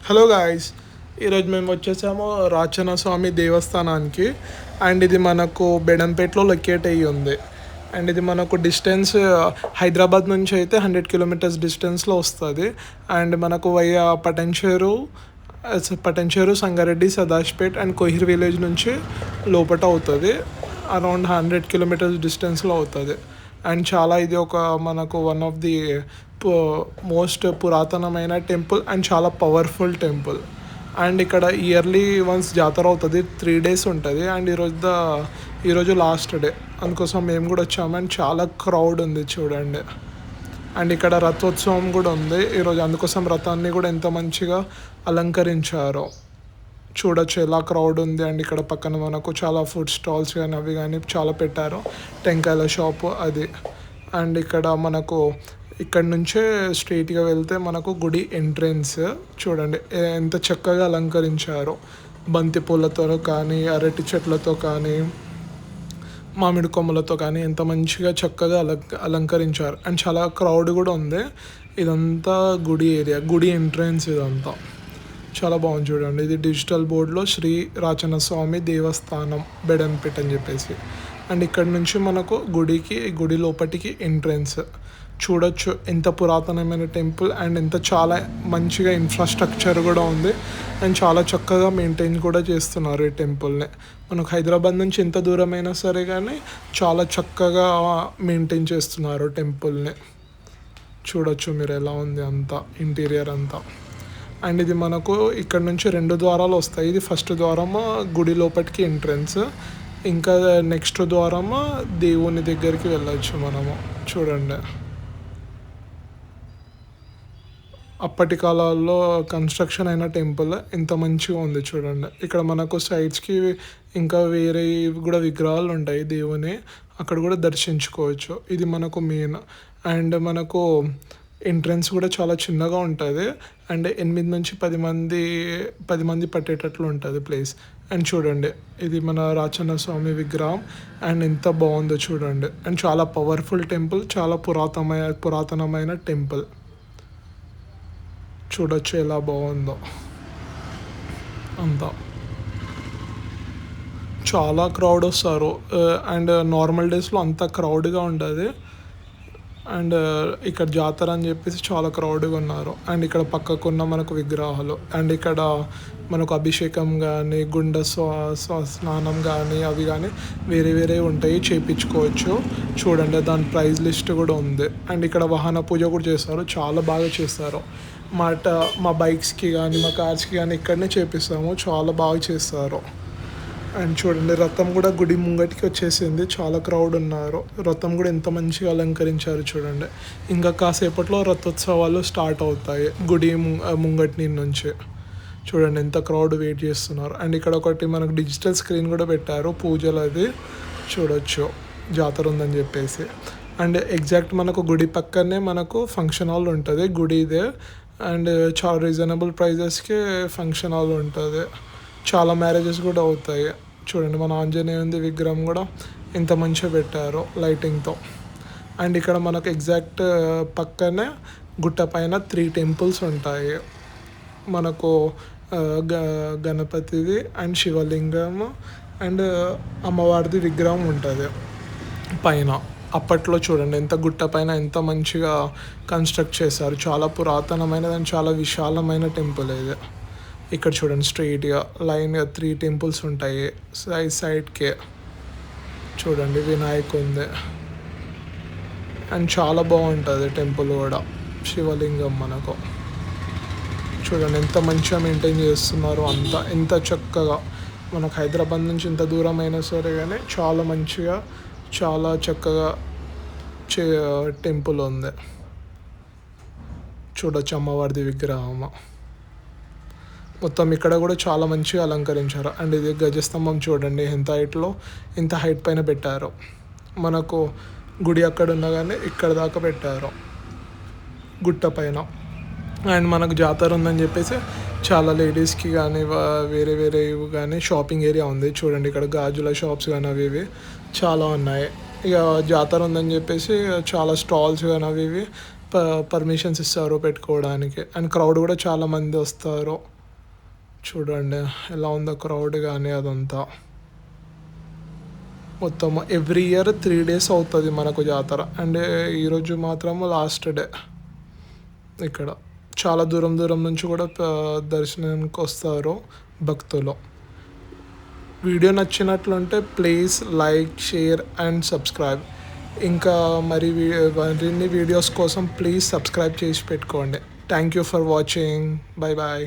Hello guys, ఈరోజు మేము వచ్చేసాము రాచన స్వామి దేవస్థానానికి. అండ్ ఇది మనకు బెడంపేటలో లొకేట్ అయ్యి ఉంది. అండ్ ఇది మనకు డిస్టెన్స్ హైదరాబాద్ నుంచి అయితే 100 కిలోమీటర్స్ డిస్టెన్స్లో వస్తుంది. అండ్ మనకు వయ్యా పటంచేరు సంగారెడ్డి, సదాజ్పేట్ అండ్ కోహిర్ విలేజ్ నుంచి లోపట అవుతుంది. అరౌండ్ 100 కిలోమీటర్స్ డిస్టెన్స్లో అవుతుంది. అండ్ చాలా ఇది ఒక మనకు వన్ ఆఫ్ ది మోస్ట్ పురాతనమైన టెంపుల్ అండ్ చాలా పవర్ఫుల్ టెంపుల్. అండ్ ఇక్కడ ఇయర్లీ వన్స్ జాతర అవుతుంది, 3 days ఉంటుంది. అండ్ ఈరోజు లాస్ట్ డే, అందుకోసం మేము కూడా వచ్చాము. అండ్ చాలా క్రౌడ్ ఉంది చూడండి. అండ్ ఇక్కడ రథోత్సవం కూడా ఉంది ఈరోజు, అందుకోసం రథాన్ని కూడా ఎంత మంచిగా అలంకరించారో చూడొచ్చు ఎలా క్రౌడ్ ఉంది. అండ్ ఇక్కడ పక్కన మనకు చాలా ఫుడ్ స్టాల్స్ కానీ అవి కానీ చాలా పెట్టారు, టెంకాయల షాపు అది. అండ్ ఇక్కడ నుంచే స్ట్రైట్గా వెళ్తే మనకు గుడి ఎంట్రెన్స్ చూడండి ఎంత చక్కగా అలంకరించారో. బంతి పూలతో కానీ, అరటి చెట్లతో కానీ, మామిడి కొమ్మలతో కానీ ఎంత మంచిగా చక్కగా అలంకరించారు. అండ్ చాలా క్రౌడ్ కూడా ఉంది. ఇదంతా గుడి ఏరియా, గుడి ఎంట్రెన్స్ ఇదంతా చాలా బాగుంది చూడండి. ఇది డిజిటల్ బోర్డులో శ్రీ రాచన స్వామి దేవస్థానం బెడంపేట్ అని చెప్పేసి. అండ్ ఇక్కడ నుంచి మనకు గుడి లోపటికి ఎంట్రెన్స్ చూడొచ్చు. ఎంత పురాతనమైన టెంపుల్ అండ్ చాలా మంచిగా ఇన్ఫ్రాస్ట్రక్చర్ కూడా ఉంది. అండ్ చాలా చక్కగా మెయింటైన్ కూడా చేస్తున్నారు ఈ టెంపుల్ని. మనకు హైదరాబాద్ నుంచి ఎంత దూరమైనా సరే కానీ చాలా చక్కగా మెయింటైన్ చేస్తున్నారు టెంపుల్ని. చూడొచ్చు మీరు ఎలా ఉంది అంతా ఇంటీరియర్ అంతా. అండ్ ఇది మనకు ఇక్కడ నుంచి 2 ద్వారాలు వస్తాయి. ఇది ఫస్ట్ ద్వారము గుడి లోపలికి ఎంట్రన్స్, ఇంకా నెక్స్ట్ ద్వారము దేవుని దగ్గరికి వెళ్ళచ్చు మనము. చూడండి అప్పటి కాలాల్లో కన్స్ట్రక్షన్ అయిన టెంపుల్ ఎంత మంచిగా ఉంది చూడండి. ఇక్కడ మనకు సైడ్స్కి ఇంకా వేరే కూడా విగ్రహాలు ఉంటాయి దేవుని, అక్కడ కూడా దర్శించుకోవచ్చు. ఇది మనకు మెయిన్. అండ్ మనకు ఎంట్రన్స్ కూడా చాలా చిన్నగా ఉంటుంది. అండ్ 8 నుంచి 10 మంది పట్టేటట్లు ఉంటుంది ప్లేస్. అండ్ చూడండి ఇది మన రాచన్న స్వామి విగ్రహం. అండ్ ఎంత బాగుందో చూడండి. అండ్ చాలా పవర్ఫుల్ టెంపుల్, చాలా పురాతనమైన టెంపుల్. చూడొచ్చు ఎలా బాగుందో అంతా. చాలా క్రౌడ్ వస్తారు. అండ్ నార్మల్ డేస్లో అంత క్రౌడ్గా ఉంటుంది. అండ్ ఇక్కడ జాతర అని చెప్పేసి చాలా క్రౌడ్గా ఉన్నారు. అండ్ ఇక్కడ పక్కకున్న మనకు విగ్రహాలు, అండ్ ఇక్కడ మనకు అభిషేకం కానీ, గుండ స్నానం కానీ అవి కానీ వేరే ఉంటాయి, చేయించుకోవచ్చు. చూడండి దాని ప్రైజ్ లిస్ట్ కూడా ఉంది. అండ్ ఇక్కడ వాహన పూజ కూడా చేస్తారు, చాలా బాగా చేస్తారు. మా బైక్స్కి కానీ, మా కార్స్కి కానీ ఇక్కడనే చేపిస్తాము, చాలా బాగా చేస్తారు. అండ్ చూడండి రథం కూడా గుడి ముంగటికి వచ్చేసింది, చాలా క్రౌడ్ ఉన్నారు. రథం కూడా ఎంత మంచిగా అలంకరించారు చూడండి. ఇంకా కాసేపట్లో రథోత్సవాలు స్టార్ట్ అవుతాయి గుడి ముంగటి నుంచి. చూడండి ఎంత క్రౌడ్ వెయిట్ చేస్తున్నారు. అండ్ ఇక్కడ ఒకటి మనకు డిజిటల్ స్క్రీన్ కూడా పెట్టారు, పూజలు అది చూడొచ్చు జాతర ఉందని చెప్పేసి. అండ్ ఎగ్జాక్ట్ మనకు గుడి పక్కనే మనకు ఫంక్షన్ హాల్ ఉంటుంది గుడిదే. అండ్ చాలా రీజనబుల్ ప్రైజెస్కి ఫంక్షన్ హాల్ ఉంటుంది, చాలా మ్యారేజెస్ కూడా అవుతాయి. చూడండి మన ఆంజనేయుని విగ్రహం కూడా ఎంత మంచిగా పెట్టారో లైటింగ్తో. అండ్ ఇక్కడ మనకు ఎగ్జాక్ట్ పక్కనే గుట్ట పైన 3 టెంపుల్స్ ఉంటాయి మనకు. గణపతిది అండ్ శివలింగం అండ్ అమ్మవారిది విగ్రహం ఉంటుంది పైన. అప్పట్లో చూడండి ఎంత గుట్ట పైన ఎంత మంచిగా కన్స్ట్రక్ట్ చేశారు. చాలా పురాతనమైనది అండ్ చాలా విశాలమైన టెంపుల్ ఇది. ఇక్కడ చూడండి స్ట్రైట్గా లైన్గా 3 టెంపుల్స్ ఉంటాయి సైడ్కే. చూడండి వినాయకు ఉంది. అండ్ చాలా బాగుంటుంది టెంపుల్ కూడా, శివలింగం మనకు. చూడండి ఎంత మంచిగా మెయింటైన్ చేస్తున్నారు అంతా, ఎంత చక్కగా. మనకు హైదరాబాద్ నుంచి ఎంత దూరం అయినా సరే కానీ చాలా మంచిగా, చాలా చక్కగా టెంపుల్ ఉంది. చూడొచ్చు అమ్మవారిది విగ్రహం మొత్తం. ఇక్కడ కూడా చాలా మంచిగా అలంకరించారు. అండ్ ఇది గజస్తంభం చూడండి ఎంత హైట్ పైన పెట్టారు. మనకు గుడి అక్కడ ఉండగానే ఇక్కడ దాకా పెట్టారు గుట్ట పైన. అండ్ మనకు జాతర ఉందని చెప్పేసి చాలా లేడీస్కి కానీ వేరే కానీ షాపింగ్ ఏరియా ఉంది. చూడండి ఇక్కడ గాజుల షాప్స్ కానీ అవి చాలా ఉన్నాయి. ఇక జాతర ఉందని చెప్పేసి చాలా స్టాల్స్ కానీ అవి పర్మిషన్స్ ఇస్తారు పెట్టుకోవడానికి. అండ్ క్రౌడ్ కూడా చాలామంది వస్తారు. చూడండి ఎలా ఉందో క్రౌడ్ కానీ అదంతా. మొత్తం ఎవ్రీ ఇయర్ 3 days అవుతుంది మనకు జాతర. అండ్ ఈరోజు మాత్రం లాస్ట్ డే. ఇక్కడ చాలా దూరం దూరం నుంచి కూడా దర్శనానికి వస్తారు భక్తులు. వీడియో నచ్చినట్లుంటే please like, share and subscribe. ఇంకా మరిన్ని వీడియోస్ కోసం ప్లీజ్ సబ్స్క్రైబ్ చేసి పెట్టుకోండి. Thank you for watching. Bye bye.